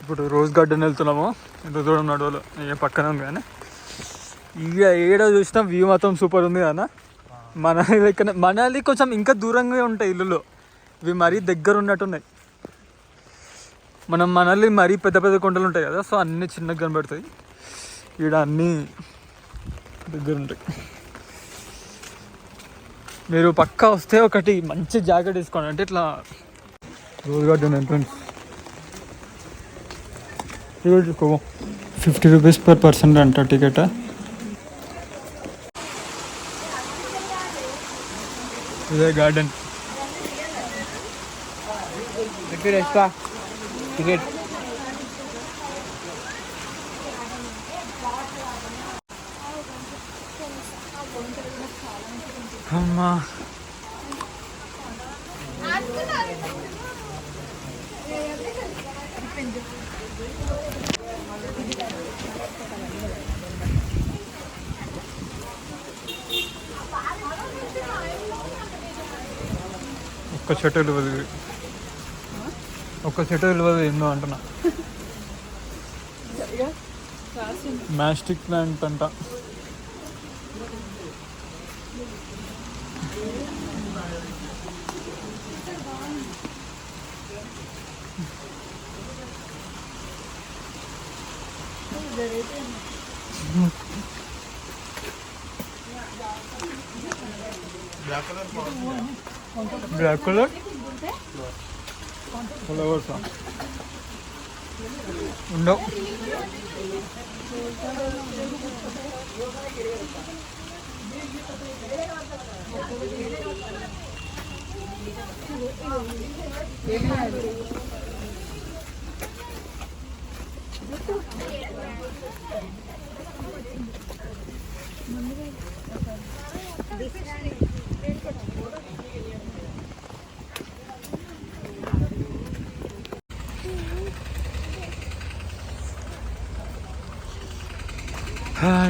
ఇప్పుడు rose garden వెళ్తున్నాము. ఇంత దూరం నడవలు ఏ పక్కన ఉంది కానీ ఇక ఏడ చూసినా వ్యూ మొత్తం సూపర్ ఉంది కదా. మనాలి లెక్కన మనాలి కొంచెం ఇంకా దూరంగా ఉంటాయి ఇల్లులు, ఇవి మరీ దగ్గర ఉన్నట్టున్నాయి. మనం మనాలి మరీ పెద్ద పెద్ద కొండలు ఉంటాయి కదా, సో అన్నీ చిన్నగా కనబడతాయి. ఈడ అన్నీ దగ్గర ఉంటాయి. మీరు పక్కా వస్తే ఒకటి మంచి జాకెట్ తీసుకోండి. అంటే ఇట్లా rose garden entrance 50 rupees per person అంట టికెట్. ఇదే గార్డెన్. టికెట్ అమ్మా ఒక్క చెట్టు విలువది, ఒక్క చెట్టు విలువది ఎన్నో అంటున్నా. మ్యాస్టిక్ ప్లాంట్ అంట. బ్లాక్ కలర్ ఫ్లవర్స్ ఉండవు.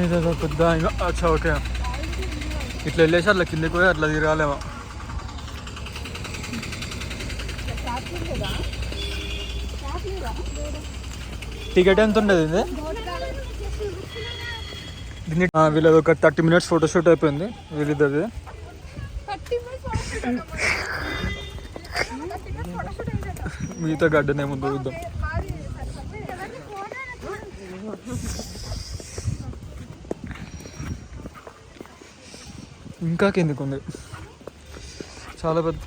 ఇదో పెద్ద ఇంకా అచ్చా ఓకే. ఇట్లా వెళ్ళేసి అట్లా కిందకి పోయి అట్లా తిరగాలేమో. టికెట్ ఎంత ఉండదు ఇది? వీళ్ళది ఒక 30 minutes ఫోటోషూట్ అయిపోయింది వీళ్ళిద్దరిది. మిగతా గార్డెన్ ఏముందో చూద్దాం. ఇంకా కిందకు ఉంది చాలా పెద్ద.